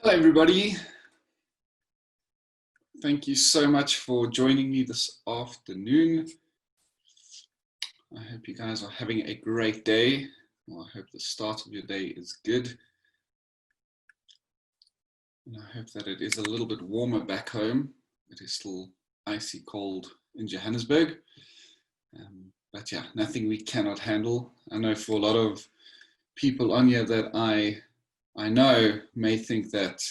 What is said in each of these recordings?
Hello, everybody. Thank you so much for joining me this afternoon. I hope you guys are having a great day. Well, I hope the start of your day is good. And I hope that it is a little bit warmer back home. It is still icy cold in Johannesburg. But yeah, nothing we cannot handle. I know for a lot of people on here that I know may think that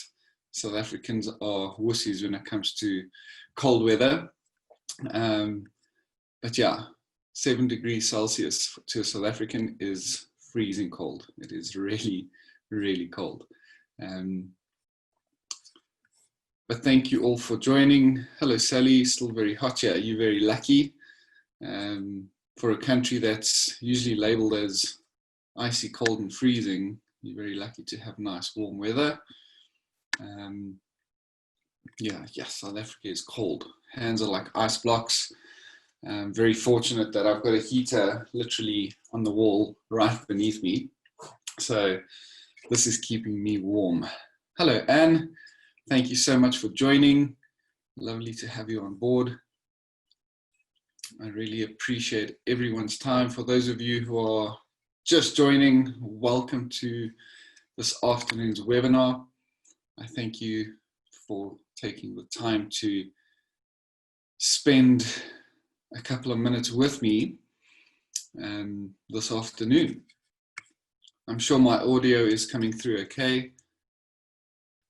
South Africans are wussies when it comes to cold weather. But yeah, 7 degrees Celsius to a South African is freezing cold. It is really, really cold. But thank you all for joining. Hello, Sally, still very hot here. You're very lucky. For a country that's usually labeled as icy cold and freezing, you're very lucky to have nice warm weather. Yeah, South Africa is cold. Hands are like ice blocks. I'm very fortunate that I've got a heater literally on the wall right beneath me. So this is keeping me warm. Hello, Anne. Thank you so much for joining. Lovely to have you on board. I really appreciate everyone's time. For those of you who are just joining, welcome to this afternoon's webinar. I thank you for taking the time to spend a couple of minutes with me this afternoon. I'm sure my audio is coming through okay.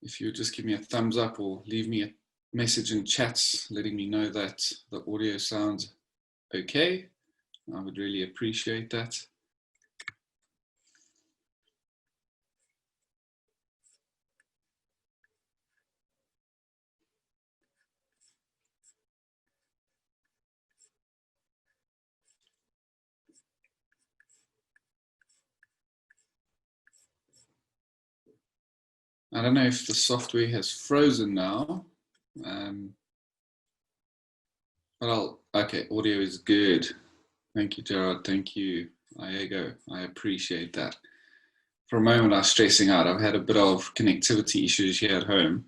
If you just give me a thumbs up or leave me a message in chats letting me know that the audio sounds okay, I would really appreciate that. I don't know if the software has frozen now, but okay, audio is good. Thank you, Gerard. Thank you, Iego. I appreciate that. For a moment, I was stressing out. I've had a bit of connectivity issues here at home.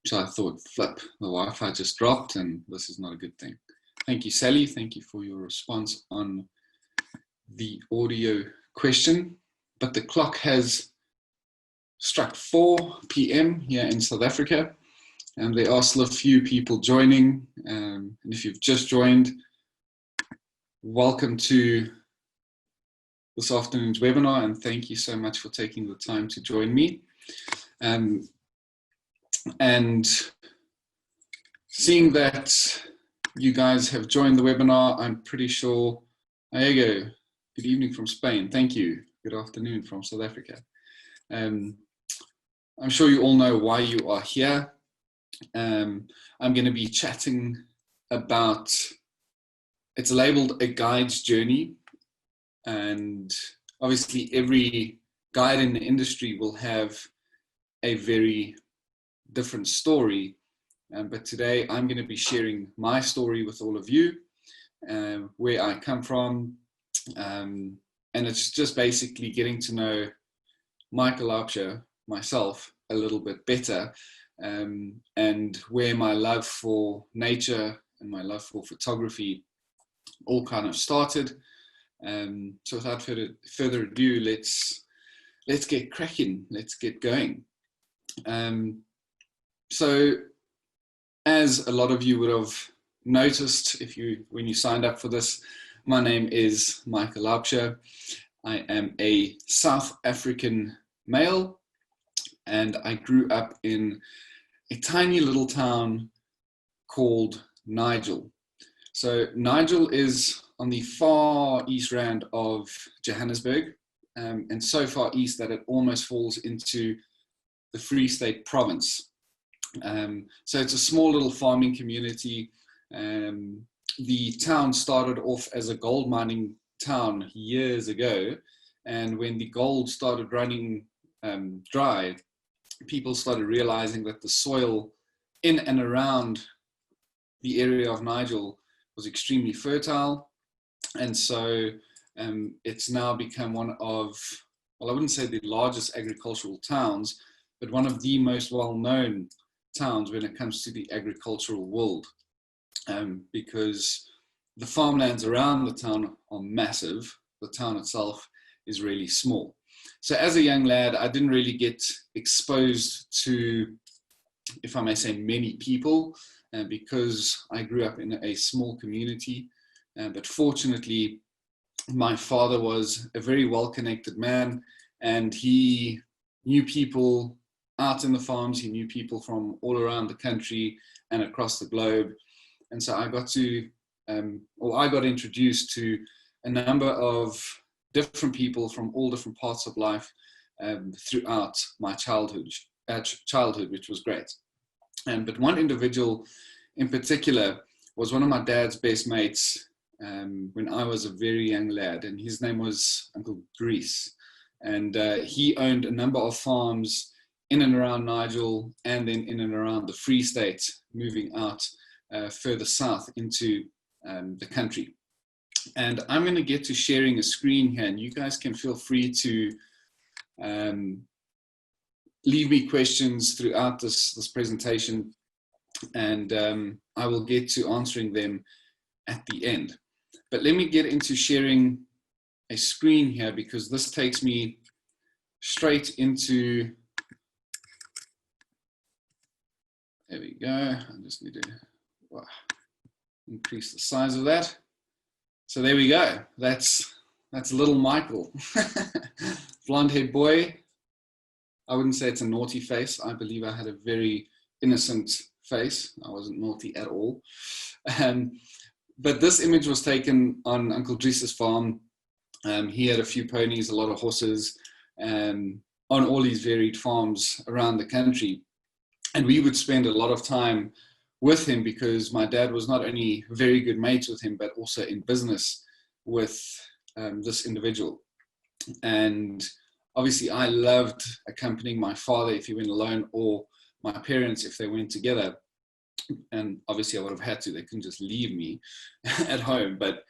So I thought, flip, the Wi-Fi just dropped and this is not a good thing. Thank you, Sally. Thank you for your response on the audio question. But the clock has struck 4 p.m. here in South Africa, and there are still a few people joining. And if you've just joined, welcome to this afternoon's webinar, and thank you so much for taking the time to join me. And seeing that you guys have joined the webinar, I'm pretty sure, Iego, good evening from Spain. Thank you. Good afternoon from South Africa. I'm sure you all know why you are here. I'm going to be chatting about, it's labeled a guide's journey, and obviously every guide in the industry will have a very different story, but today I'm going to be sharing my story with all of you, where I come from, and it's just basically getting to know Michael Laubscher, myself, a little bit better, and where my love for nature and my love for photography all kind of started. So without further ado, let's get cracking, let's get going. So as a lot of you would have noticed when you signed up for this, my name is Michael Laubscher. I am a South African male, and I grew up in a tiny little town called Nigel. So Nigel is on the far east rand of Johannesburg, and so far east that it almost falls into the Free State province. So it's a small little farming community. The town started off as a gold mining town years ago, and when the gold started running dry, people started realizing that the soil in and around the area of Nigel was extremely fertile, and so it's now become one of, well, I wouldn't say the largest agricultural towns, but one of the most well-known towns when it comes to the agricultural world, because the farmlands around the town are massive. The town itself is really small. So as a young lad, I didn't really get exposed to, if I may say, many people, because I grew up in a small community. But fortunately, my father was a very well-connected man, and he knew people out in the farms. He knew people from all around the country and across the globe. And so I got introduced to a number of different people from all different parts of life throughout my childhood, which was great. But one individual in particular was one of my dad's best mates when I was a very young lad, and his name was Uncle Grease. And he owned a number of farms in and around Nigel, and then in and around the Free State, moving out further south into the country. And I'm going to get to sharing a screen here, and you guys can feel free to leave me questions throughout this presentation, and I will get to answering them at the end. But let me get into sharing a screen here, because this takes me straight into, there we go. I just need to increase the size of that. So there we go. That's little Michael. Blonde haired boy. I wouldn't say it's a naughty face. I believe I had a very innocent face. I wasn't naughty at all. But this image was taken on Uncle Dries's farm. He had a few ponies, a lot of horses, on all these varied farms around the country. And we would spend a lot of time with him, because my dad was not only very good mates with him, but also in business with this individual. And obviously I loved accompanying my father if he went alone, or my parents if they went together. And obviously I would have had to, they couldn't just leave me at home. But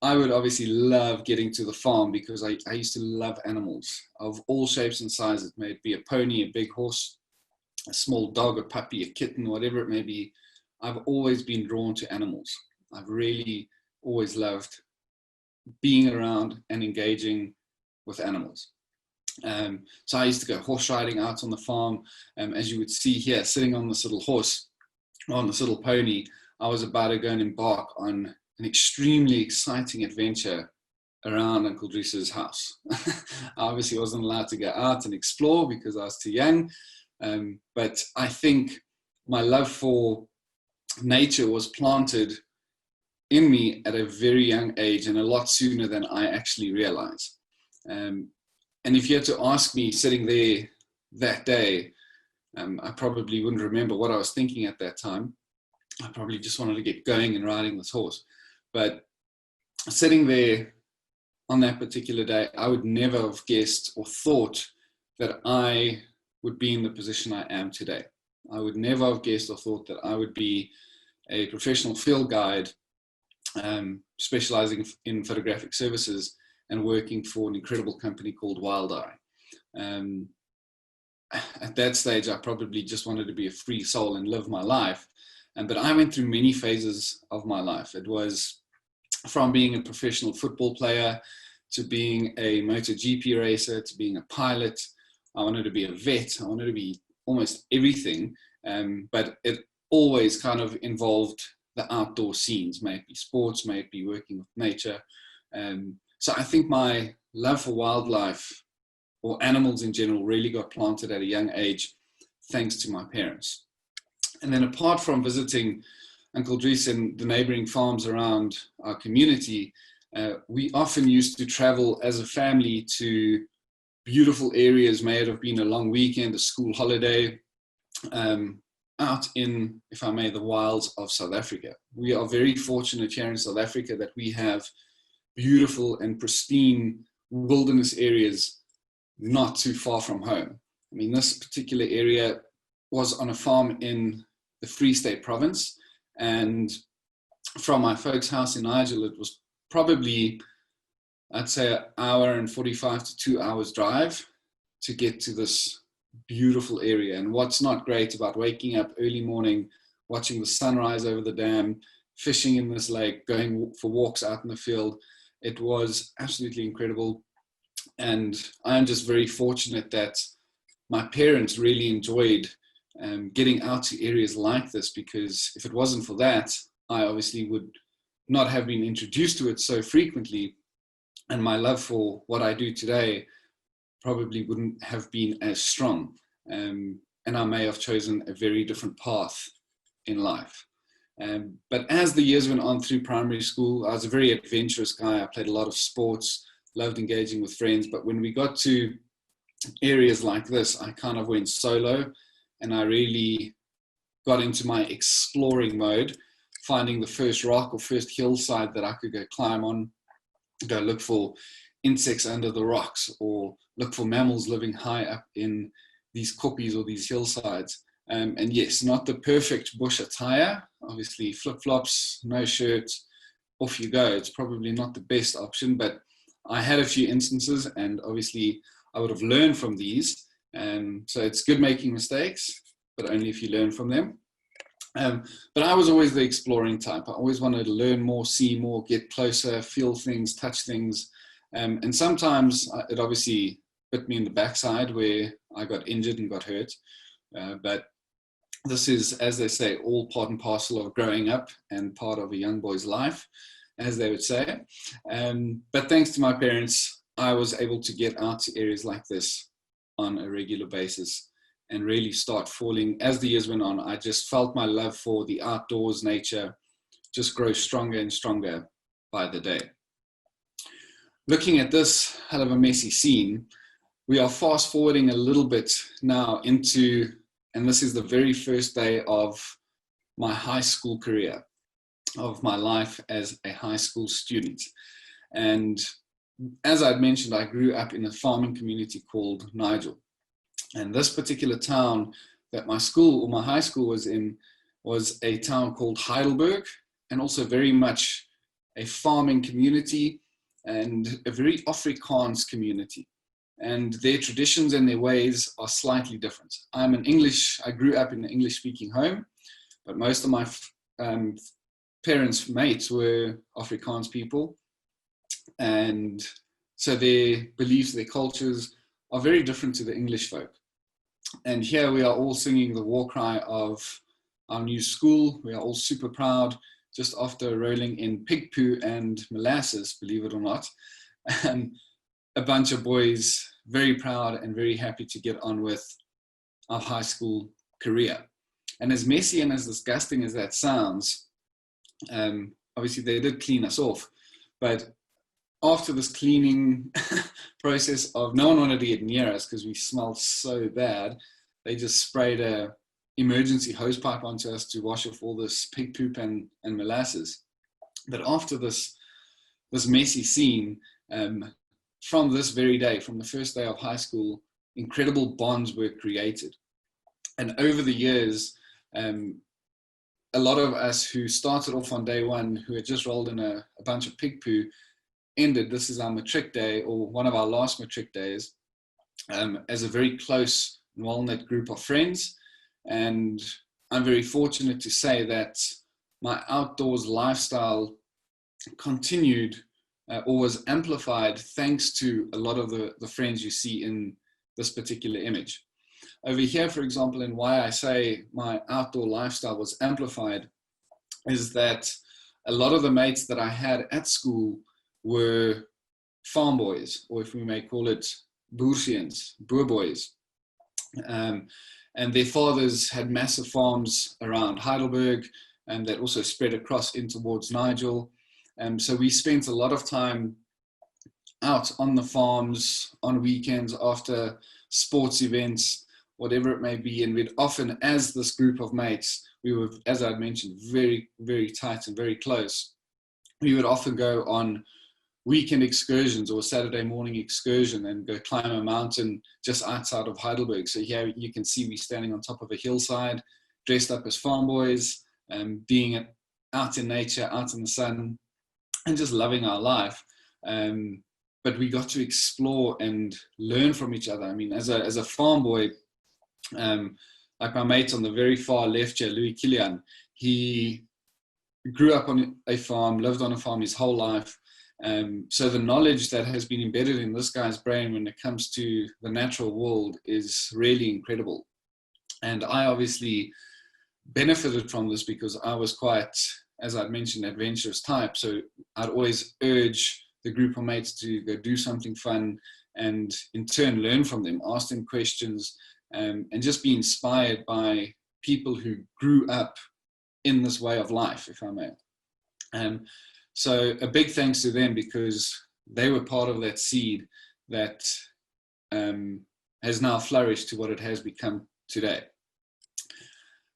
I would obviously love getting to the farm, because I used to love animals of all shapes and sizes. May it be a pony, a big horse, a small dog, a puppy, a kitten, whatever it may be. I've always been drawn to animals. I've really always loved being around and engaging with animals. So I used to go horse riding out on the farm. As you would see here, sitting on this little horse, on this little pony, I was about to go and embark on an extremely exciting adventure around Uncle Dries's house. I obviously wasn't allowed to go out and explore because I was too young. But I think my love for nature was planted in me at a very young age, and a lot sooner than I actually realized. And if you had to ask me sitting there that day, I probably wouldn't remember what I was thinking at that time. I probably just wanted to get going and riding this horse. But sitting there on that particular day, I would never have guessed or thought that I would be in the position I am today. I would never have guessed or thought that I would be a professional field guide, specializing in photographic services and working for an incredible company called Wild Eye. At that stage, I probably just wanted to be a free soul and live my life. But I went through many phases of my life. It was from being a professional football player to being a MotoGP racer to being a pilot. I wanted to be a vet. I wanted to be almost everything. But it always kind of involved the outdoor scenes, may it be sports, may it be working with nature. So I think my love for wildlife, or animals in general, really got planted at a young age, thanks to my parents. And then apart from visiting Uncle Dries and the neighboring farms around our community, we often used to travel as a family to beautiful areas. May it have been a long weekend, a school holiday, out in, if I may, the wilds of South Africa. We are very fortunate here in South Africa that we have beautiful and pristine wilderness areas not too far from home. I mean, this particular area was on a farm in the Free State province, and from my folks' house in Nigel, it was probably, I'd say, 1 hour and 45 to 2 hours drive to get to this beautiful area. And what's not great about waking up early morning, watching the sunrise over the dam, fishing in this lake, going for walks out in the field, it was absolutely incredible. And I'm just very fortunate that my parents really enjoyed getting out to areas like this, because if it wasn't for that, I obviously would not have been introduced to it so frequently, and my love for what I do today probably wouldn't have been as strong, and I may have chosen a very different path in life. But as the years went on through primary school, I was a very adventurous guy. I played a lot of sports, loved engaging with friends, but when we got to areas like this, I kind of went solo, and I really got into my exploring mode, finding the first rock or first hillside that I could go climb on, go look for insects under the rocks, or look for mammals living high up in these koppies or these hillsides. And yes, not the perfect bush attire, obviously flip-flops, no shirt, off you go. It's probably not the best option, but I had a few instances, and obviously I would have learned from these. So it's good making mistakes, but only if you learn from them. But I was always the exploring type. I always wanted to learn more, see more, get closer, feel things, touch things. And sometimes it obviously bit me in the backside where I got injured and got hurt. But this is, as they say, all part and parcel of growing up and part of a young boy's life, as they would say. But thanks to my parents, I was able to get out to areas like this on a regular basis and really start falling. As the years went on, I just felt my love for the outdoors, nature, just grow stronger and stronger by the day. Looking at this hell of a messy scene, we are fast forwarding a little bit now into, and this is the very first day of my high school career, of my life as a high school student. And as I'd mentioned, I grew up in a farming community called Nigel. And this particular town that my school, or my high school, was in, was a town called Heidelberg, and also very much a farming community and a very Afrikaans community. And their traditions and their ways are slightly different. I grew up in an English-speaking home, but most of my parents' mates were Afrikaans people. And so their beliefs, their cultures are very different to the English folk. And here we are all singing the war cry of our new school. We are all super proud, just after rolling in pig poo and molasses, believe it or not. A bunch of boys, very proud and very happy to get on with our high school career. And as messy and as disgusting as that sounds, obviously they did clean us off. But after this cleaning process of, no one wanted to get near us because we smelled so bad, they just sprayed a emergency hose pipe onto us to wash off all this pig poop and molasses. But after this messy scene, from this very day, from the first day of high school, incredible bonds were created. And over the years, a lot of us who started off on day one, who had just rolled in a bunch of pig poo, ended, this is our matric day, or one of our last matric days, as a very close and well-knit group of friends. And I'm very fortunate to say that my outdoors lifestyle continued or was amplified thanks to a lot of the friends you see in this particular image. Over here, for example, and why I say my outdoor lifestyle was amplified is that a lot of the mates that I had at school were farm boys, or if we may call it boersiens, boer boys. And their fathers had massive farms around Heidelberg, and that also spread across in towards Nigel. So we spent a lot of time out on the farms on weekends after sports events, whatever it may be. And we'd often, as this group of mates, we were, as I'd mentioned, very, very tight and very close. We would often go on weekend excursions or Saturday morning excursion and go climb a mountain just outside of Heidelberg. So here you can see we standing on top of a hillside, dressed up as farm boys, being out in nature, out in the sun, and just loving our life. But we got to explore and learn from each other. I mean, as a farm boy, Like my mate on the very far left here, Louis Kilian, he grew up on a farm, lived on a farm his whole life. So the knowledge that has been embedded in this guy's brain when it comes to the natural world is really incredible. And I obviously benefited from this because I was quite, as I'd mentioned, adventurous type. So I'd always urge the group of mates to go do something fun and in turn learn from them, ask them questions, and just be inspired by people who grew up in this way of life, if I may. So a big thanks to them because they were part of that seed that has now flourished to what it has become today.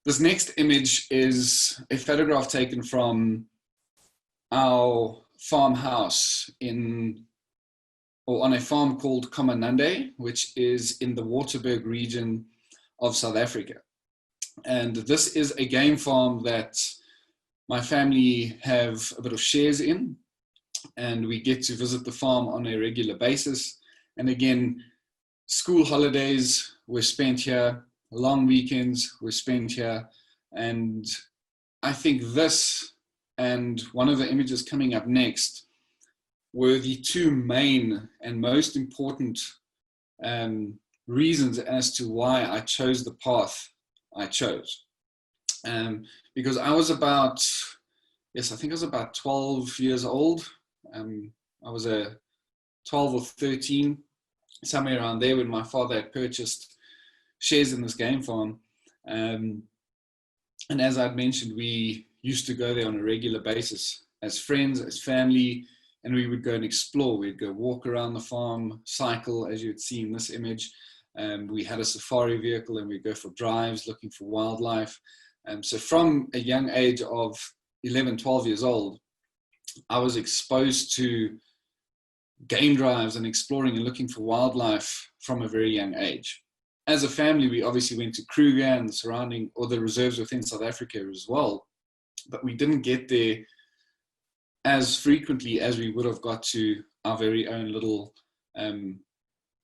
This next image is a photograph taken from our farmhouse on a farm called Komanande, which is in the Waterberg region of South Africa. And this is a game farm that my family have a bit of shares in, and we get to visit the farm on a regular basis. And again, school holidays were spent here, long weekends were spent here, and I think this and one of the images coming up next were the two main and most important reasons as to why I chose the path I chose. Because I was about 12 years old. I was 12 or 13, somewhere around there, when my father had purchased shares in this game farm. And as I'd mentioned, we used to go there on a regular basis as friends, as family, and we would go and explore. We'd go walk around the farm, cycle, as you'd see in this image. We had a safari vehicle and we'd go for drives looking for wildlife. So from a young age of 11, 12 years old, I was exposed to game drives and exploring and looking for wildlife from a very young age. As a family, we obviously went to Kruger and the surrounding, or the reserves within South Africa as well, but we didn't get there as frequently as we would have got to our very own little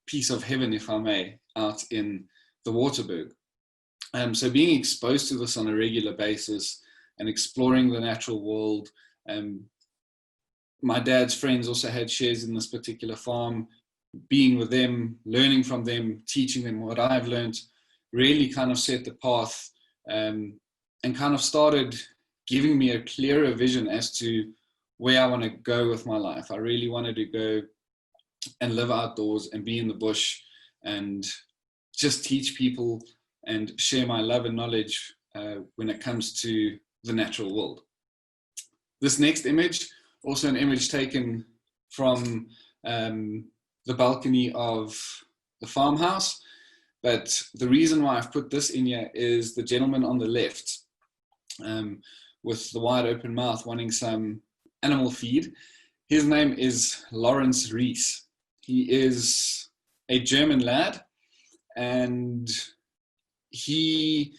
piece of heaven, if I may, out in the Waterberg. So being exposed to this on a regular basis and exploring the natural world, my dad's friends also had shares in this particular farm. Being with them, learning from them, teaching them what I've learned, really kind of set the path and kind of started giving me a clearer vision as to where I want to go with my life. I really wanted to go and live outdoors and be in the bush and just teach people and share my love and knowledge when it comes to the natural world. This next image, also an image taken from the balcony of the farmhouse, but the reason why I've put this in here is the gentleman on the left with the wide open mouth wanting some animal feed. His name is Lawrence Rees. He is a German lad, and he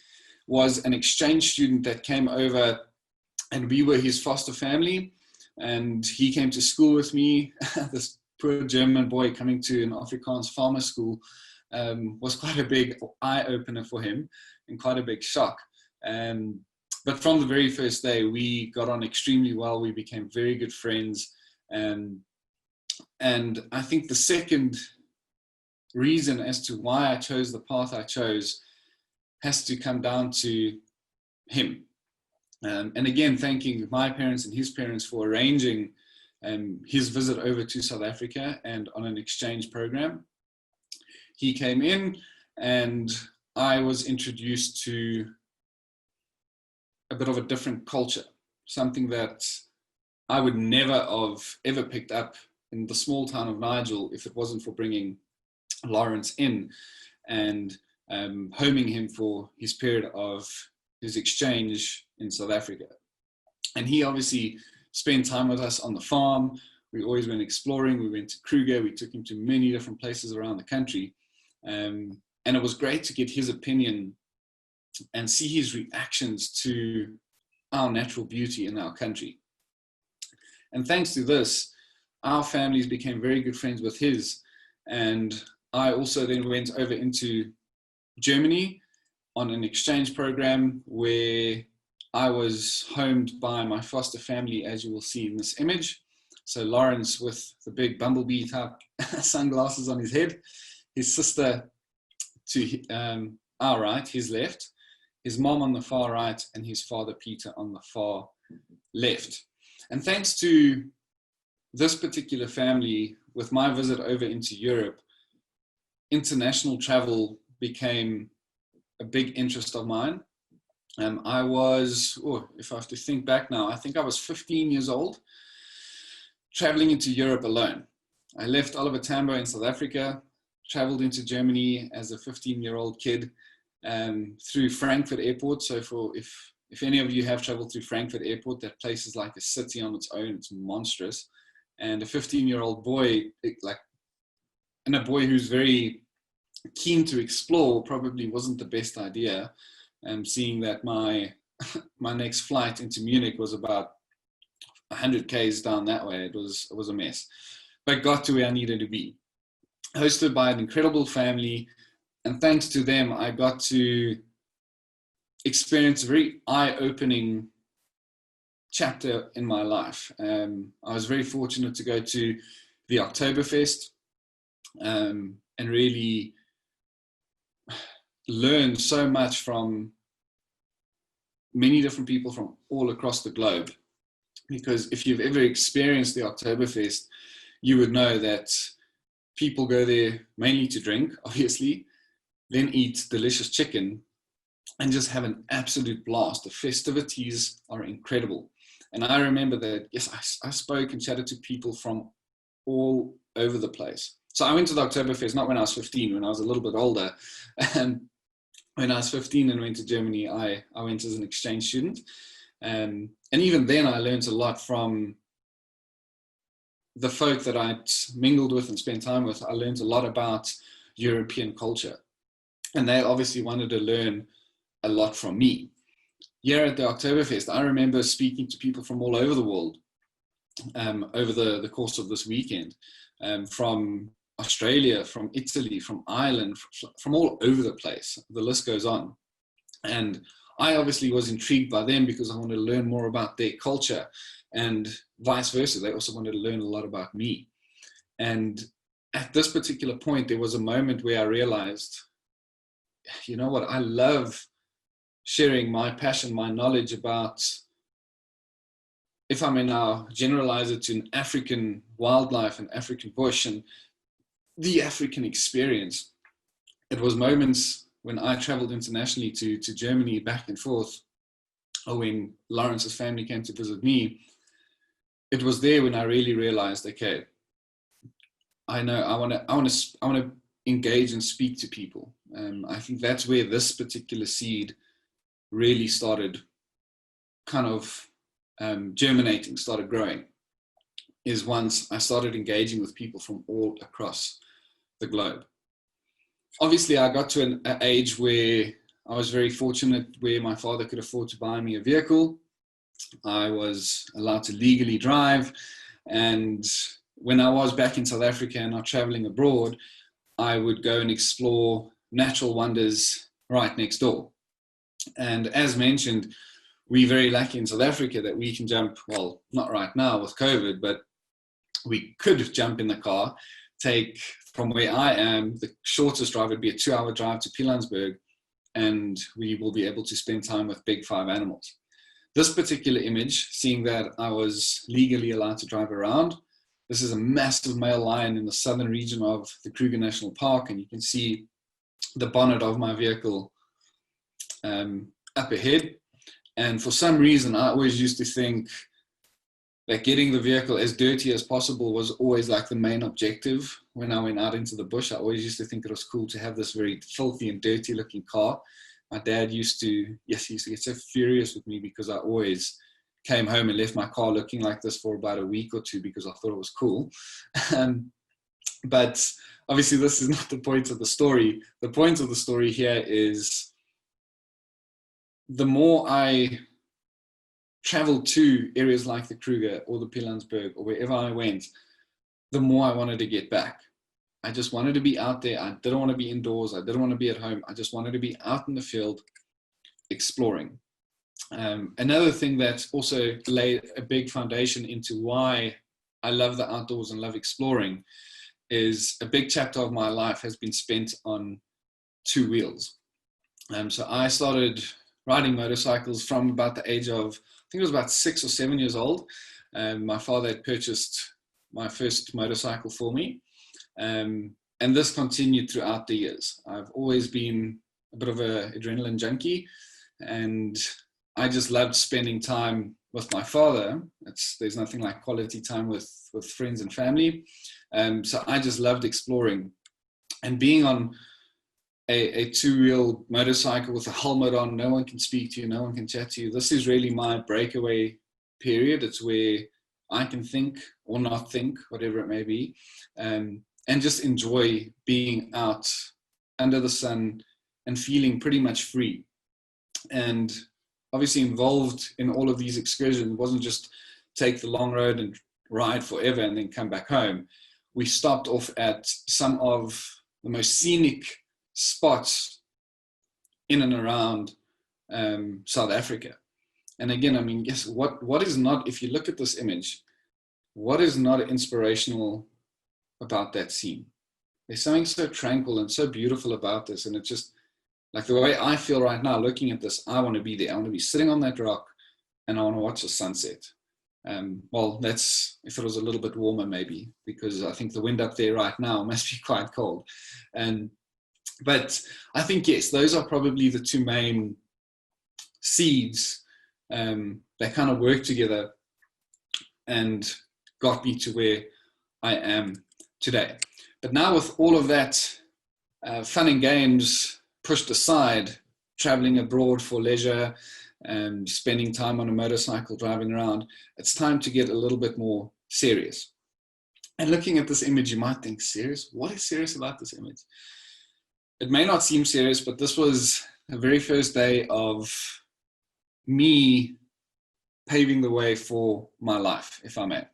was an exchange student that came over, and we were his foster family, and he came to school with me. This poor German boy coming to an Afrikaans farmer school was quite a big eye-opener for him and quite a big shock. But from the very first day, we got on extremely well. We became very good friends. And I think the second reason as to why I chose the path I chose has to come down to him. And again, thanking my parents and his parents for arranging his visit over to South Africa and on an exchange program. He came in and I was introduced to a bit of a different culture, something that I would never have ever picked up in the small town of Nigel if it wasn't for bringing Lawrence in and homing him for his period of his exchange in South Africa. And he obviously spent time with us on the farm. We always went exploring. We went to Kruger. We took him to many different places around the country. And it was great to get his opinion and see his reactions to our natural beauty in our country. And thanks to this, our families became very good friends with his. And I also then went over into Germany on an exchange program where I was homed by my foster family, as you will see in this image. So Lawrence with the big bumblebee type sunglasses on his head, his sister to our right, his left, his mom on the far right, and his father Peter on the far left. And thanks to this particular family, with my visit over into Europe, international travel became a big interest of mine. I was, if I have to think back now, I think I was 15 years old, traveling into Europe alone. I left Oliver Tambo in South Africa, traveled into Germany as a 15-year-old kid through Frankfurt Airport. So if any of you have traveled through Frankfurt Airport, that place is like a city on its own. It's monstrous. And a 15-year-old boy, and a boy who's very keen to explore, probably wasn't the best idea. Seeing that my next flight into Munich was about 100 k's down that way, it was a mess. But got to where I needed to be. Hosted by an incredible family, and thanks to them, I got to experience a very eye-opening chapter in my life. I was very fortunate to go to the Oktoberfest and really learn so much from many different people from all across the globe. Because if you've ever experienced the Oktoberfest, you would know that people go there mainly to drink, obviously, then eat delicious chicken and just have an absolute blast. The festivities are incredible. And I remember that, yes, I spoke and chatted to people from all over the place. So I went to the Oktoberfest, not when I was 15, when I was a little bit older. And when I was 15 and went to Germany, I went as an exchange student. And even then I learned a lot from the folk that I'd mingled with and spent time with. I learned a lot about European culture. And they obviously wanted to learn a lot from me. Here at the Oktoberfest, I remember speaking to people from all over the world over the course of this weekend, from Australia, from Italy, from Ireland, from all over the place. The list goes on. And I obviously was intrigued by them because I wanted to learn more about their culture, and vice versa. They also wanted to learn a lot about me. And at this particular point, there was a moment where I realized, you know what, I love sharing my passion, my knowledge about, if I may now generalize it to an African wildlife and African bush and the African experience. It was moments when I traveled internationally to Germany back and forth, or when Lawrence's family came to visit me. It was there when I really realized, okay, I know I want to engage and speak to people. I think that's where this particular seed really started kind of germinating, started growing, is once I started engaging with people from all across the globe. Obviously, I got to an age where I was very fortunate, where my father could afford to buy me a vehicle. I was allowed to legally drive. And when I was back in South Africa and not traveling abroad, I would go and explore natural wonders right next door. And as mentioned, we're very lucky in South Africa that we can jump, well, not right now with COVID, but we could jump in the car, take from where I am, the shortest drive would be a 2-hour drive to Pilanesberg, and we will be able to spend time with big 5 animals. This particular image, seeing that I was legally allowed to drive around, this is a massive male lion in the southern region of the Kruger National Park, and you can see the bonnet of my vehicle up ahead. And for some reason, I always used to think that getting the vehicle as dirty as possible was always like the main objective. When I went out into the bush, I always used to think it was cool to have this very filthy and dirty looking car. My dad used to get so furious with me because I always came home and left my car looking like this for about a week or two because I thought it was cool. But obviously this is not the point of the story. The point of the story here is the more I traveled to areas like the Kruger or the Pilanesberg or wherever I went, the more I wanted to get back. I just wanted to be out there. I didn't want to be indoors. I didn't want to be at home. I just wanted to be out in the field exploring. Another thing that also laid a big foundation into why I love the outdoors and love exploring is a big chapter of my life has been spent on two wheels. So I started riding motorcycles from about the age of, I think it was about 6 or 7 years old. My father had purchased my first motorcycle for me. And this continued throughout the years. I've always been a bit of an adrenaline junkie, and I just loved spending time with my father. There's nothing like quality time with friends and family. So I just loved exploring, and being on a two-wheel motorcycle with a helmet on. No one can speak to you, no one can chat to you. This is really my breakaway period. It's where I can think or not think, whatever it may be, and just enjoy being out under the sun and feeling pretty much free. And obviously involved in all of these excursions. It wasn't just take the long road and ride forever and then come back home. We stopped off at some of the most scenic spots in and around South Africa. And again, I mean, guess what is not, if you look at this image, what is not inspirational about that scene? There's something so tranquil and so beautiful about this. And it's just like the way I feel right now looking at this, I want to be there. I want to be sitting on that rock and I want to watch the sunset. Well, that's if it was a little bit warmer maybe, because I think the wind up there right now must be quite cold. But I think, yes, those are probably the two main seeds that kind of work together and got me to where I am today. But now with all of that fun and games pushed aside, traveling abroad for leisure and spending time on a motorcycle driving around, it's time to get a little bit more serious. And looking at this image, you might think, serious? What is serious about this image? It may not seem serious, but this was the very first day of me paving the way for my life, if I may.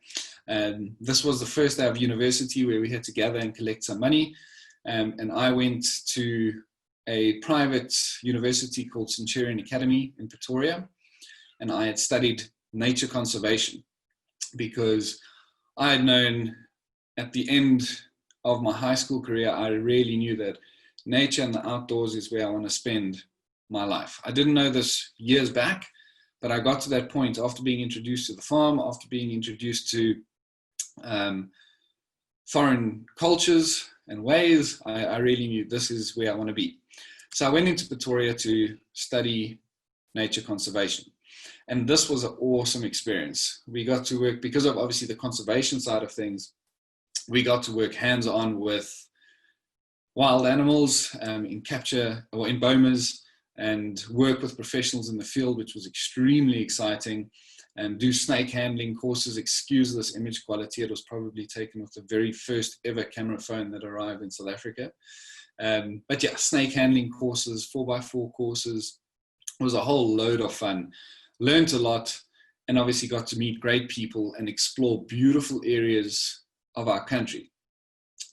And this was the first day of university where we had to gather and collect some money. And I went to a private university called Centurion Academy in Pretoria. And I had studied nature conservation because I had known at the end of my high school career, I really knew that nature and the outdoors is where I want to spend my life. I didn't know this years back, but I got to that point after being introduced to the farm, after being introduced to foreign cultures and ways. I really knew this is where I want to be. So I went into Pretoria to study nature conservation. And this was an awesome experience. We got to work, because of obviously the conservation side of things, we got to work hands-on with wild animals in capture or in bomas, and work with professionals in the field, which was extremely exciting, and do snake handling courses. Excuse this image quality. It was probably taken with the very first ever camera phone that arrived in South Africa. But yeah, snake handling courses, 4x4 courses. It was a whole load of fun. Learned a lot, and obviously got to meet great people and explore beautiful areas of our country.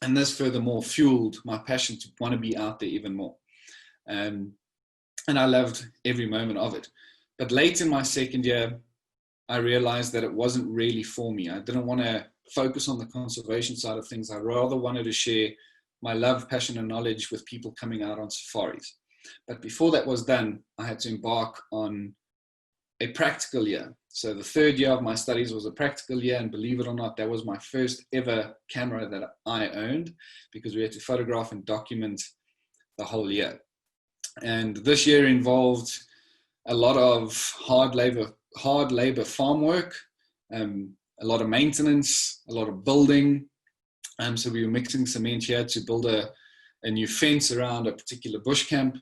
And this furthermore fueled my passion to want to be out there even more. And I loved every moment of it. But late in my second year, I realized that it wasn't really for me. I didn't want to focus on the conservation side of things. I rather wanted to share my love, passion, and knowledge with people coming out on safaris. But before that was done, I had to embark on a practical year. So the third year of my studies was a practical year, and believe it or not, that was my first ever camera that I owned, because we had to photograph and document the whole year. And this year involved a lot of hard labor farm work, a lot of maintenance, a lot of building. So we were mixing cement here to build a new fence around a particular bush camp.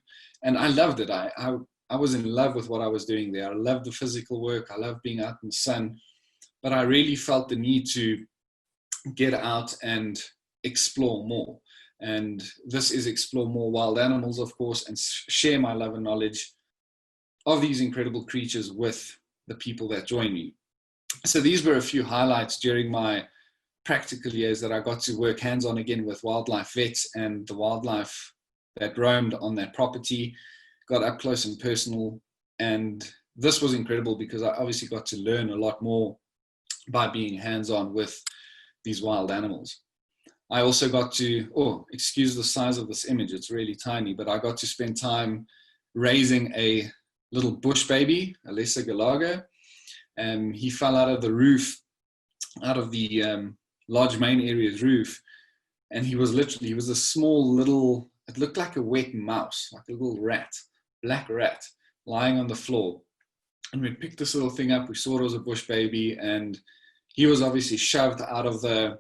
And I loved it. I was in love with what I was doing there. I loved the physical work. I loved being out in the sun. But I really felt the need to get out and explore more. And this is explore more wild animals, of course, and share my love and knowledge of these incredible creatures with the people that join me. So these were a few highlights during my practical years that I got to work hands-on again with wildlife vets and the wildlife that roamed on that property, got up close and personal. And this was incredible because I obviously got to learn a lot more by being hands-on with these wild animals. I also got to, excuse the size of this image, it's really tiny, but I got to spend time raising a little bush baby, a lesser galago. He fell out of the roof, out of the large main area's roof, and he was a small little, it looked like a wet mouse, like a little rat, black rat, lying on the floor. And we picked this little thing up, we saw it was a bush baby, and he was obviously shoved out of the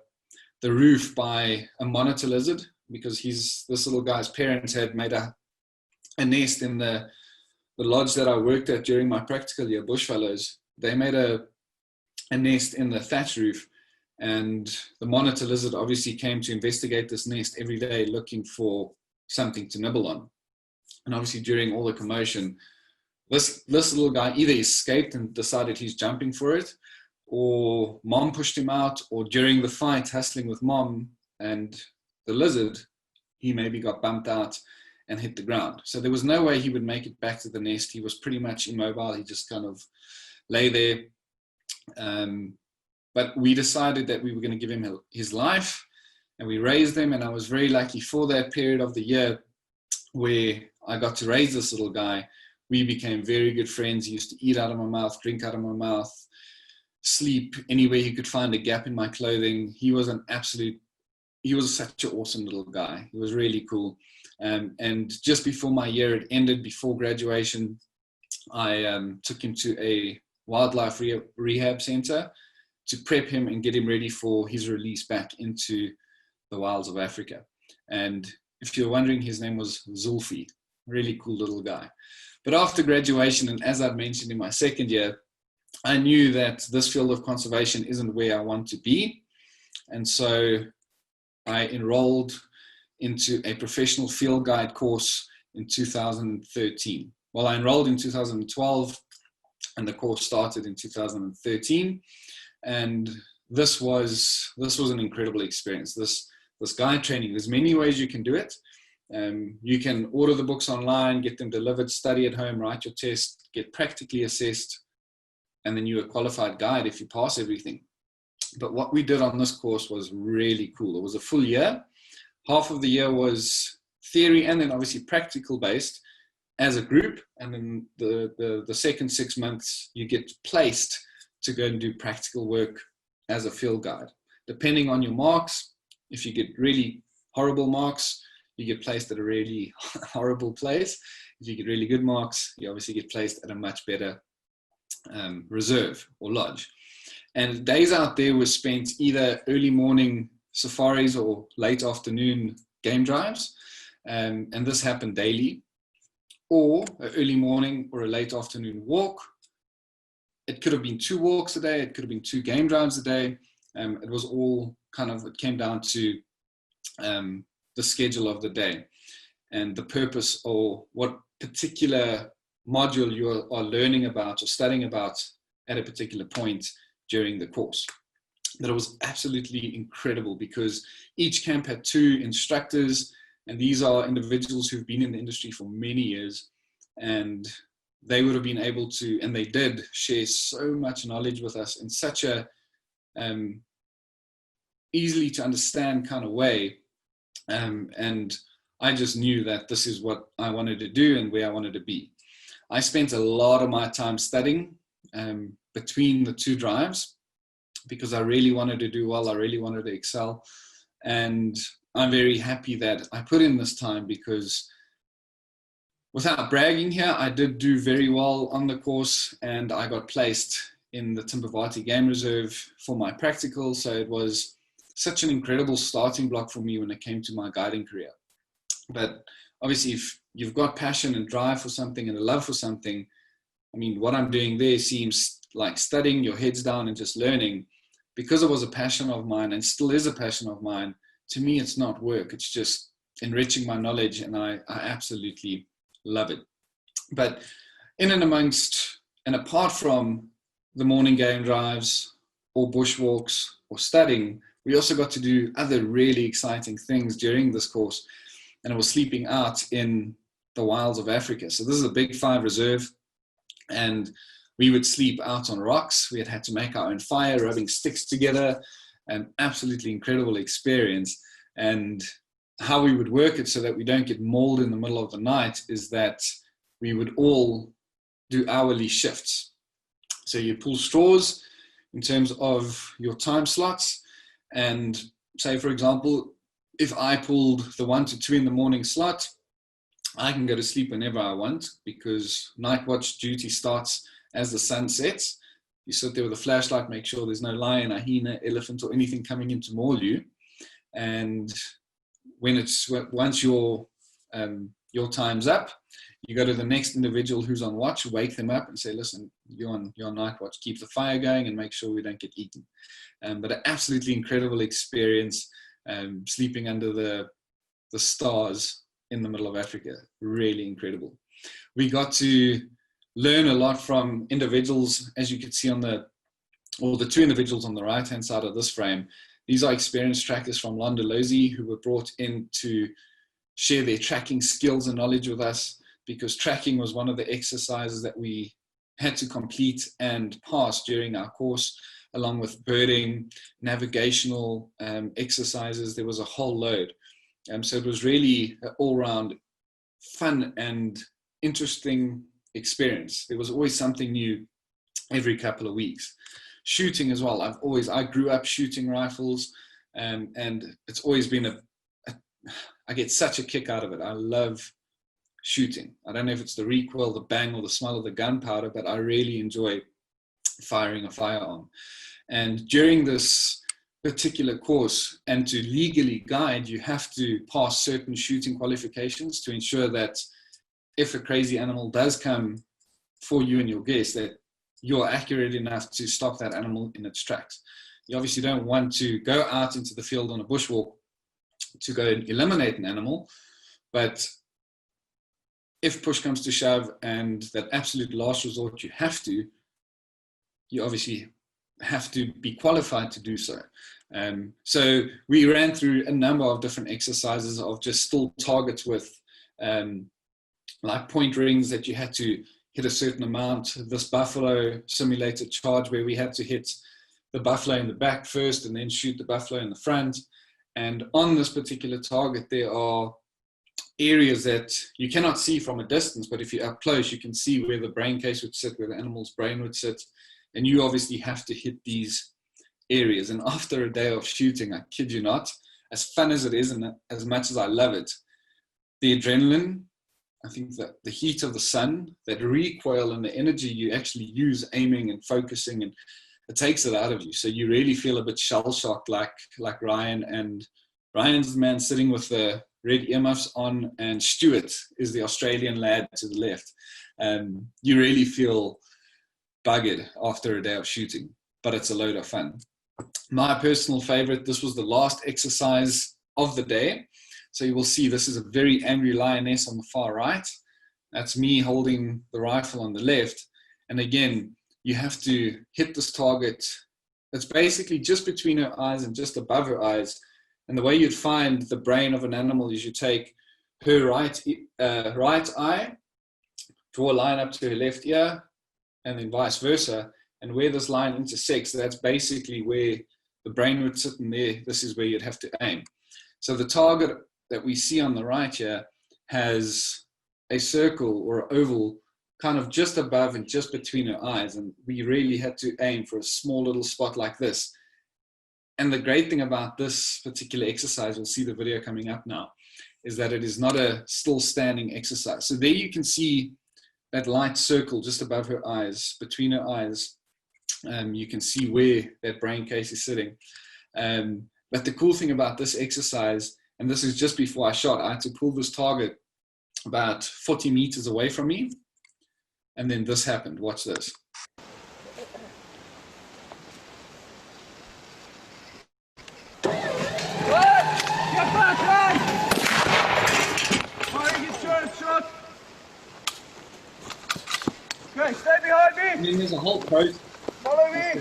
roof by a monitor lizard, because this little guy's parents had made a nest in the lodge that I worked at during my practical year, Bushfellows. They made a nest in the thatch roof, and the monitor lizard obviously came to investigate this nest every day, looking for something to nibble on. And obviously during all the commotion, this little guy either escaped and decided he's jumping for it, or mom pushed him out, or during the fight hustling with mom and the lizard, he maybe got bumped out and hit the ground. So there was no way he would make it back to the nest. He was pretty much immobile. He just kind of lay there. But we decided that we were going to give him his life, and we raised him. And I was very lucky for that period of the year where I got to raise this little guy. We became very good friends. He used to eat out of my mouth, drink out of my mouth, sleep anywhere he could find a gap in my clothing. He was such an awesome little guy. He was really cool. And just before my year had ended, before graduation, I took him to a wildlife rehab center to prep him and get him ready for his release back into the wilds of Africa. And if you're wondering, his name was Zulfi. Really cool little guy. But after graduation, and as I've mentioned in my second year, I knew that this field of conservation isn't where I want to be. And so I enrolled into a professional field guide course in 2013. Well, I enrolled in 2012 and the course started in 2013. And this was an incredible experience. This guide training, there's many ways you can do it. You can order the books online, get them delivered, study at home, write your test, get practically assessed, and then you're a qualified guide if you pass everything. But what we did on this course was really cool. It was a full year. Half of the year was theory and then obviously practical based as a group. And then the second 6 months, you get placed to go and do practical work as a field guide. Depending on your marks, if you get really horrible marks, you get placed at a really horrible place. If you get really good marks, you obviously get placed at a much better reserve or lodge. And days out there were spent either early morning safaris or late afternoon game drives. And this happened daily, or an early morning or a late afternoon walk. It could have been 2 walks a day. It could have been 2 game drives a day. It was all it came down to the schedule of the day and the purpose, or what particular module you are learning about or studying about at a particular point during the course. That it was absolutely incredible because each camp had 2 instructors, and these are individuals who've been in the industry for many years, and they would have been able to, and they did, share so much knowledge with us in such a easily to understand kind of way. And I just knew that this is what I wanted to do and where I wanted to be. I spent a lot of my time studying between the 2 drives because I really wanted to do well. I really wanted to excel. And I'm very happy that I put in this time because, without bragging here, I did do very well on the course and I got placed in the Timbavati Game Reserve for my practical. So it was such an incredible starting block for me when it came to my guiding career. But obviously, if you've got passion and drive for something and a love for something, I mean, what I'm doing there seems like studying, your head's down and just learning. Because it was a passion of mine and still is a passion of mine, to me, it's not work. It's just enriching my knowledge, and I absolutely love it. But in and amongst, and apart from the morning game drives or bushwalks or studying, we also got to do other really exciting things during this course, and it was sleeping out in the wilds of Africa. So this is a big 5 reserve, and we would sleep out on rocks. We had to make our own fire, rubbing sticks together, an absolutely incredible experience. And how we would work it so that we don't get mauled in the middle of the night is that we would all do hourly shifts. So you pull straws in terms of your time slots, and say, for example, if I pulled the 1 to 2 in the morning slot, I can go to sleep whenever I want, because night watch duty starts as the sun sets. You sit there with a flashlight, make sure there's no lion, hyena, elephant, or anything coming in to maul you. And once your time's up, you go to the next individual who's on watch, wake them up and say, listen, you're on night watch, keep the fire going and make sure we don't get eaten. But an absolutely incredible experience, sleeping under the stars in the middle of Africa. Really incredible. We got to learn a lot from individuals, as you can see on the 2 individuals on the right hand side of this frame. These are experienced trackers from Londolozi who were brought in to share their tracking skills and knowledge with us, because tracking was one of the exercises that we had to complete and pass during our course, along with birding, navigational exercises. There was a whole load. So it was really an all-round fun and interesting experience. There was always something new every couple of weeks. Shooting as well. I grew up shooting rifles, and it's always been I get such a kick out of it. I love shooting. I don't know if it's the recoil, the bang, or the smell of the gunpowder, but I really enjoy firing a firearm. And during this particular course, and to legally guide, you have to pass certain shooting qualifications to ensure that if a crazy animal does come for you and your guest, that you're accurate enough to stop that animal in its tracks. You obviously don't want to go out into the field on a bushwalk to go and eliminate an animal, but if push comes to shove and that absolute last resort you obviously have to be qualified to do so. So we ran through a number of different exercises of just still targets with like point rings that you had to hit a certain amount. This buffalo simulated charge where we had to hit the buffalo in the back first and then shoot the buffalo in the front. And on this particular target, there are areas that you cannot see from a distance, but if you're up close, you can see where the brain case would sit, where the animal's brain would sit. And you obviously have to hit these areas. And after a day of shooting, I kid you not, as fun as it is and as much as I love it, the adrenaline, I think that the heat of the sun, that recoil and the energy you actually use aiming and focusing, and it takes it out of you. So you really feel a bit shell-shocked like Ryan. And Ryan's the man sitting with the red earmuffs on, and Stuart is the Australian lad to the left. You really feel buggered after a day of shooting, but it's a load of fun. My personal favorite, this was the last exercise of the day. So you will see this is a very angry lioness on the far right. That's me holding the rifle on the left. And again, you have to hit this target. It's basically just between her eyes and just above her eyes. And the way you'd find the brain of an animal is you take her right eye, draw a line up to her left ear, and then vice versa. And where this line intersects, that's basically where the brain would sit, and there, this is where you'd have to aim. So the target that we see on the right here has a circle or an oval kind of just above and just between her eyes. And we really had to aim for a small little spot like this. And the great thing about this particular exercise, we'll see the video coming up now, is that it is not a still standing exercise. So there you can see that light circle just above her eyes, between her eyes. You can see where that brain case is sitting. But the cool thing about this exercise, and this is just before I shot, I had to pull this target about 40 meters away from me. And then this happened. Watch this. Okay, stay behind me. And then there's a whole process. Follow me.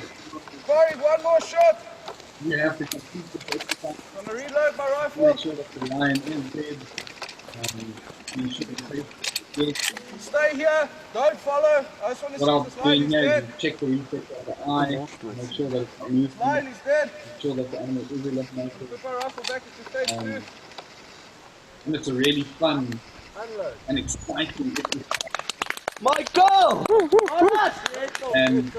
Barry, one more shot. You have to complete the I'm going to reload my rifle. Make sure that the lion is dead. You should be safe. Stay here. Don't follow. I just want to What see I'll if this be lion doing is here dead. is check the reflex of the eye, make sure that it's not moving, This lion is dead. make sure that the animal is eliminated. Put my rifle back into stage 2. And it's a really fun Unload. and exciting exercise. My goal! Alright! And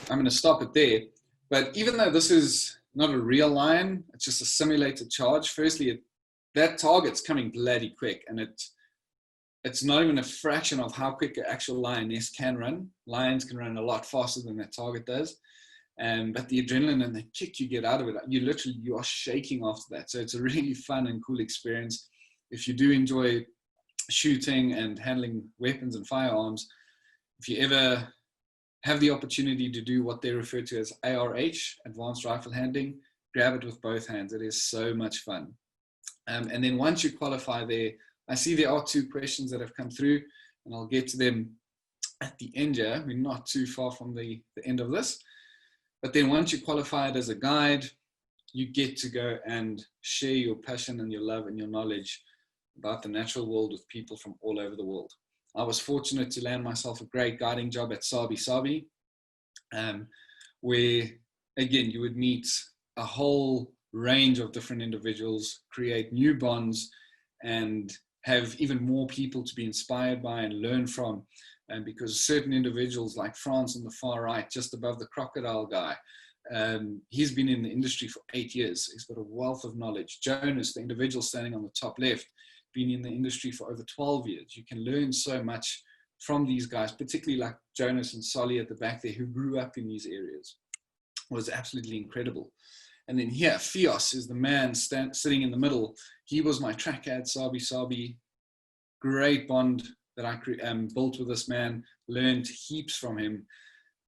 I'm going to stop it there. But even though this is not a real lion, it's just a simulated charge. Firstly, that target's coming bloody quick, and it's not even a fraction of how quick an actual lioness can run. Lions can run a lot faster than that target does. But the adrenaline and the kick you get out of it, you are shaking after that. So it's a really fun and cool experience. If you do enjoy shooting and handling weapons and firearms, if you ever have the opportunity to do what they refer to as ARH, advanced rifle handling, grab it with both hands. It is so much fun. And then once you qualify there, I see there are 2 questions that have come through, and I'll get to them at the end here. We're not too far from the end of this. But then once you qualify it as a guide, you get to go and share your passion and your love and your knowledge about the natural world with people from all over the world. I was fortunate to land myself a great guiding job at Sabi Sabi, where, again, you would meet a whole range of different individuals, create new bonds, and have even more people to be inspired by and learn from. And because certain individuals like France on the far right, just above the crocodile guy, he's been in the industry for 8 years. He's got a wealth of knowledge. Jonas, the individual standing on the top left, been in the industry for over 12 years. You can learn so much from these guys, particularly like Jonas and Solly at the back there, who grew up in these areas. It was absolutely incredible. And then here, Fios is the man sitting in the middle. He was my track ad, Sabi Sabi. Great bond that I built with this man, learned heaps from him.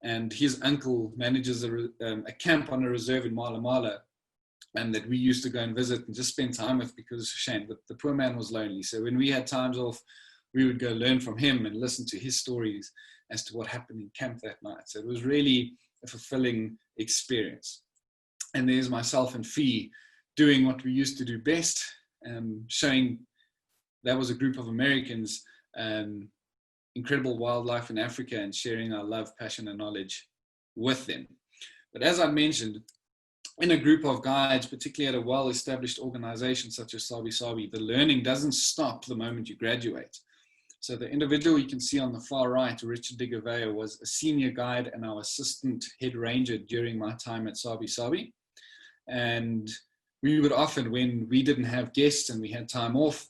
And his uncle manages a camp on a reserve in Mala Mala, and that we used to go and visit and just spend time with, because it's a shame, but the poor man was lonely. So when we had times off, we would go learn from him and listen to his stories as to what happened in camp that night. So it was really a fulfilling experience. And there's myself and Fee doing what we used to do best, showing, that was a group of Americans, incredible wildlife in Africa, and sharing our love, passion, and knowledge with them. But as I mentioned, in a group of guides, particularly at a well-established organization such as Sabi Sabi, the learning doesn't stop the moment you graduate. So the individual you can see on the far right, Richard de Gouveia, was a senior guide and our assistant head ranger during my time at Sabi Sabi. And we would often, when we didn't have guests and we had time off,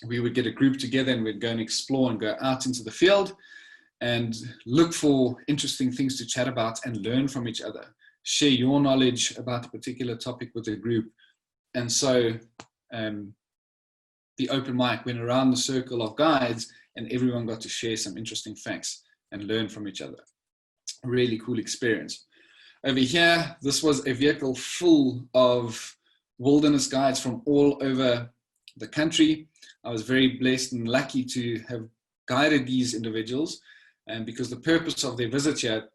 we would get a group together and we'd go and explore and go out into the field and look for interesting things to chat about and learn from each other. Share your knowledge about a particular topic with the group. And so the open mic went around the circle of guides, and everyone got to share some interesting facts and learn from each other. A really cool experience. Over here, this was a vehicle full of wilderness guides from all over the country. I was very blessed and lucky to have guided these individuals, and because the purpose of their visit here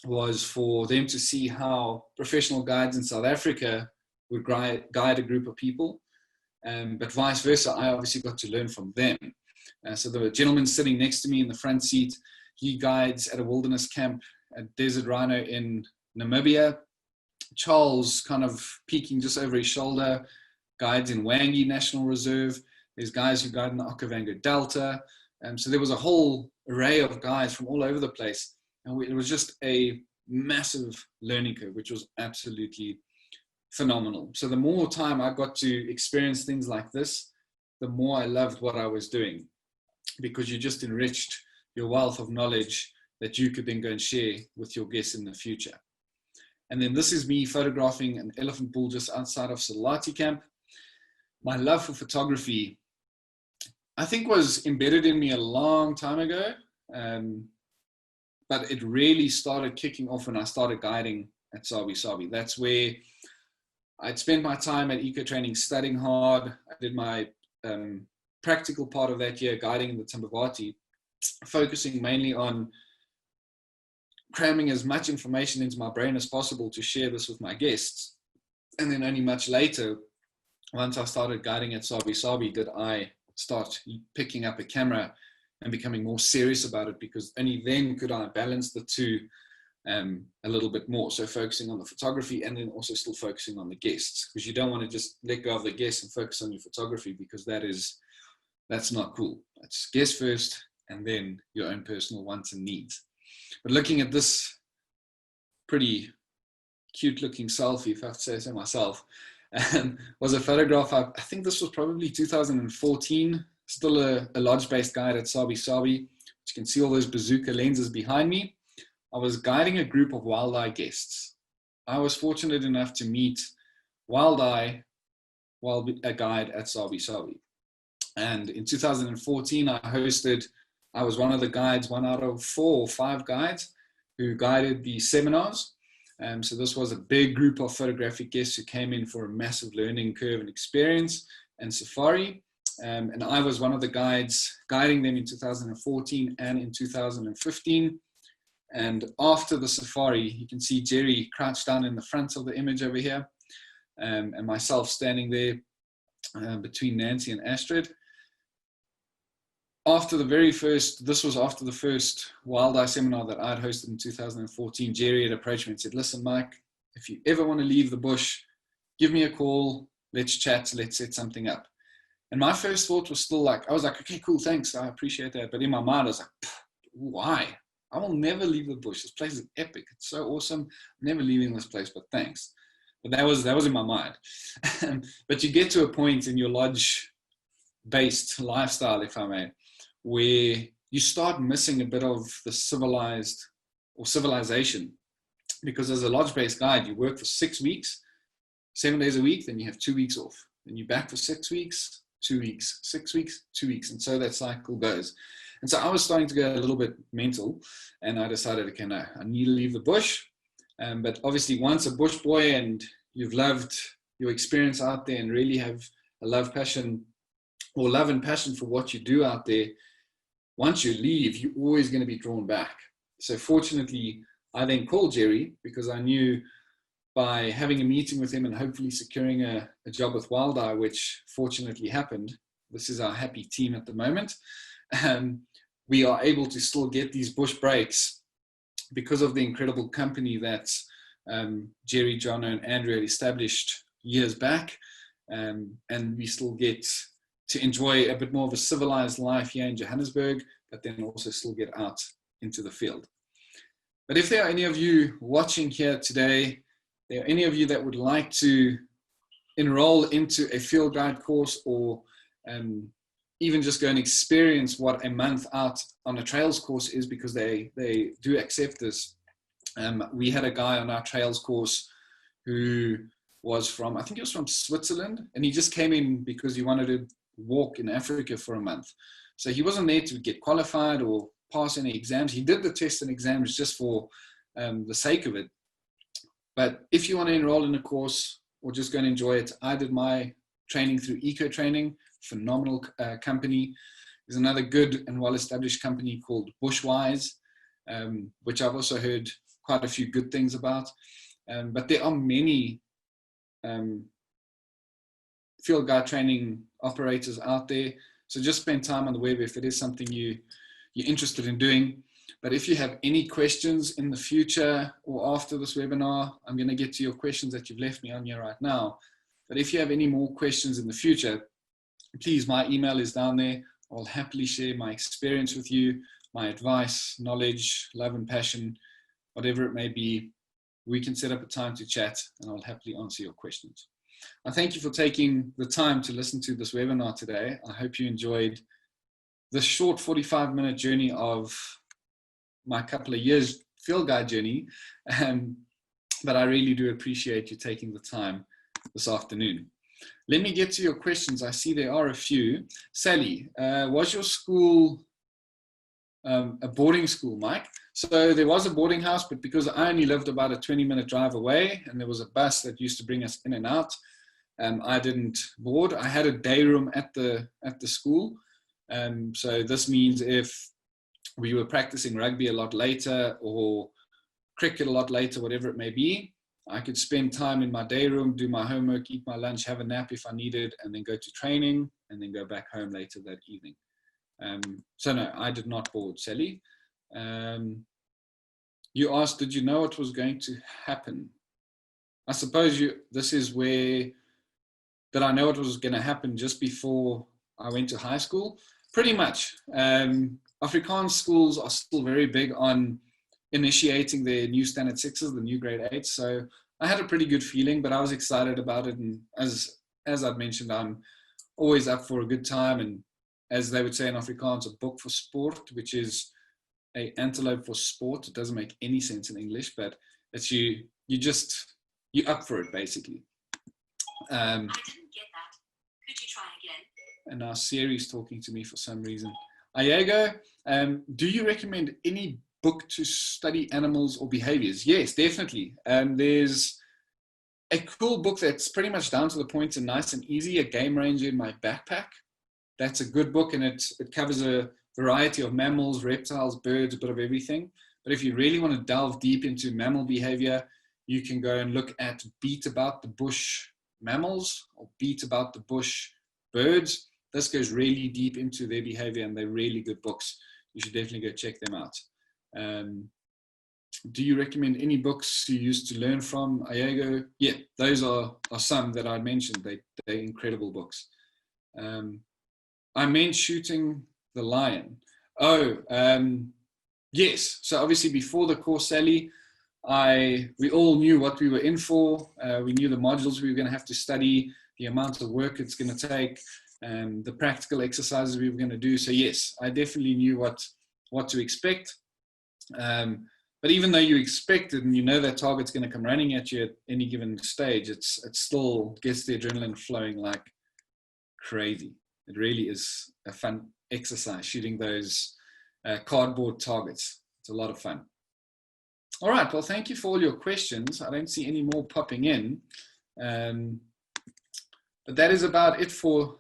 was for them to see how professional guides in South Africa would guide a group of people, but vice versa. I obviously got to learn from them. So the gentleman sitting next to me in the front seat, he guides at a wilderness camp at Desert Rhino in Namibia. Charles, kind of peeking just over his shoulder, guides in Wangi National Reserve. There's guys who guide in the Okavango Delta. So there was a whole array of guys from all over the place. And it was just a massive learning curve, which was absolutely phenomenal. So the more time I got to experience things like this, the more I loved what I was doing, because you just enriched your wealth of knowledge that you could then go and share with your guests in the future. And then this is me photographing an elephant bull just outside of Salati camp. My love for photography, I think, was embedded in me a long time ago, but it really started kicking off when I started guiding at Sabi Sabi. That's where I'd spent my time at eco training studying hard. I did my practical part of that year guiding in the Timbavati, focusing mainly on cramming as much information into my brain as possible to share this with my guests. And then only much later, once I started guiding at Sabi Sabi, did I start picking up a camera and becoming more serious about it, because only then could I balance the two a little bit more. So focusing on the photography and then also still focusing on the guests, because you don't want to just let go of the guests and focus on your photography, because that's not cool. It's guest first and then your own personal wants and needs. But looking at this pretty cute looking selfie, if I have to say so myself, was a photograph. I think this was probably 2014, still a lodge-based guide at Sabi Sabi. You can see all those bazooka lenses behind me. I was guiding a group of Wild Eye guests. I was fortunate enough to meet Wild Eye while a guide at Sabi Sabi. And in 2014, I was one of the guides, one out of 4 or 5 guides who guided the seminars. So this was a big group of photographic guests who came in for a massive learning curve and experience and safari. And I was one of the guides guiding them in 2014 and in 2015. And after the safari, you can see Gerry crouched down in the front of the image over here, and myself standing there between Nancy and Astrid. This was after the first Wild Eye seminar that I had hosted in 2014, Gerry had approached me and said, listen, Mike, if you ever want to leave the bush, give me a call, let's chat, let's set something up. And my first thought was still I was like, okay, cool, thanks, I appreciate that. But in my mind, I was like, why? I will never leave the bush. This place is epic. It's so awesome. I'm never leaving this place, but thanks. But that was in my mind. But you get to a point in your lodge-based lifestyle, if I may, where you start missing a bit of the civilized or civilization. Because as a lodge-based guide, you work for 6 weeks, 7 days a week, then you have 2 weeks off. Then you're back for 6 weeks, 2 weeks, 6 weeks, 2 weeks. And so that cycle goes. And so I was starting to go a little bit mental, and I decided, okay, no, I need to leave the bush. But obviously once a bush boy and you've loved your experience out there and really have a love and passion for what you do out there, once you leave, you're always going to be drawn back. So fortunately, I then called Gerry, because I knew by having a meeting with him and hopefully securing a job with Wild Eye, which fortunately happened. This is our happy team at the moment. We are able to still get these bush breaks because of the incredible company that Gerry, Jono, and Andrew had established years back. And we still get to enjoy a bit more of a civilized life here in Johannesburg, but then also still get out into the field. But if there are any of you watching here today, there are any of you that would like to enroll into a field guide course, or even just go and experience what a month out on a trails course is, because they do accept this. We had a guy on our trails course who was from, I think he was from Switzerland, and he just came in because he wanted to walk in Africa for a month. So he wasn't there to get qualified or pass any exams. He did the tests and exams just for the sake of it. But if you want to enroll in a course or just go and enjoy it, I did my training through Eco Training, phenomenal company. There's another good and well-established company called Bushwise, which I've also heard quite a few good things about. But there are many field guide training operators out there. So just spend time on the web if it is something you're interested in doing. But if you have any questions in the future or after this webinar, I'm going to get to your questions that you've left me on here right now. But if you have any more questions in the future, please, my email is down there. I'll happily share my experience with you, my advice, knowledge, love and passion, whatever it may be. We can set up a time to chat and I'll happily answer your questions. I thank you for taking the time to listen to this webinar today. I hope you enjoyed this short 45-minute journey of my couple of years field guide journey. But I really do appreciate you taking the time this afternoon. Let me get to your questions. I see there are a few. Sally, was your school a boarding school, Mike? So there was a boarding house, but because I only lived about a 20-minute drive away and there was a bus that used to bring us in and out, I didn't board. I had a day room at the school. So this means if we were practicing rugby a lot later or cricket a lot later, whatever it may be, I could spend time in my day room, do my homework, eat my lunch, have a nap if I needed, and then go to training, and then go back home later that evening. So no, I did not board, Sally. You asked, did you know what was going to happen? I suppose this is where, did I know what was going to happen just before I went to high school? Pretty much. Afrikaans schools are still very big on initiating their new standard 6s, the new grade 8s. So I had a pretty good feeling, but I was excited about it. And as I've mentioned, I'm always up for a good time. And as they would say in Afrikaans, a boek for sport, which is a antelope for sport. It doesn't make any sense in English, but it's you're up for it, basically. I didn't get that. Could you try again? And now Siri's talking to me for some reason. Ayego, do you recommend any book to study animals or behaviors? Yes, definitely. There's a cool book that's pretty much down to the point and nice and easy, A Game Ranger in My Backpack. That's a good book, and it covers a variety of mammals, reptiles, birds, a bit of everything. But if you really want to delve deep into mammal behavior, you can go and look at Beat About the Bush Mammals or Beat About the Bush Birds. This goes really deep into their behavior, and they're really good books. You should definitely go check them out. Do you recommend any books you used to learn from, Ayego? Yeah, those are some that I mentioned. They're incredible books. I meant Shooting the Lion. Yes. So obviously before the course, Sally, we all knew what we were in for. We knew the modules we were going to have to study, the amount of work it's going to take, the practical exercises we were going to do. So yes, I definitely knew what to expect. But even though you expect it and you know that target's going to come running at you at any given stage, it still gets the adrenaline flowing like crazy. It really is a fun exercise, shooting those cardboard targets. It's a lot of fun. All right, well, thank you for all your questions. I don't see any more popping in. But that is about it for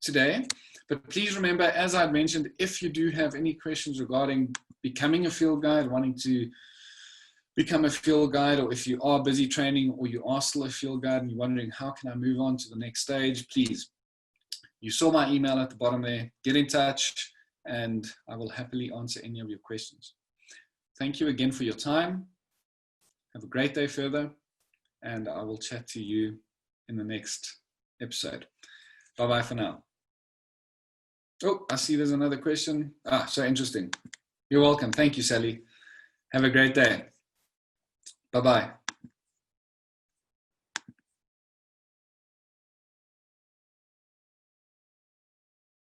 today. But please remember, as I mentioned, if you do have any questions regarding becoming a field guide, wanting to become a field guide, or if you are busy training or you are still a field guide and you're wondering how can I move on to the next stage, please, you saw my email at the bottom there. Get in touch and I will happily answer any of your questions. Thank you again for your time. Have a great day further, and I will chat to you in the next episode. Bye-bye for now. Oh, I see there's another question. So interesting. You're welcome. Thank you, Sally. Have a great day. Bye-bye.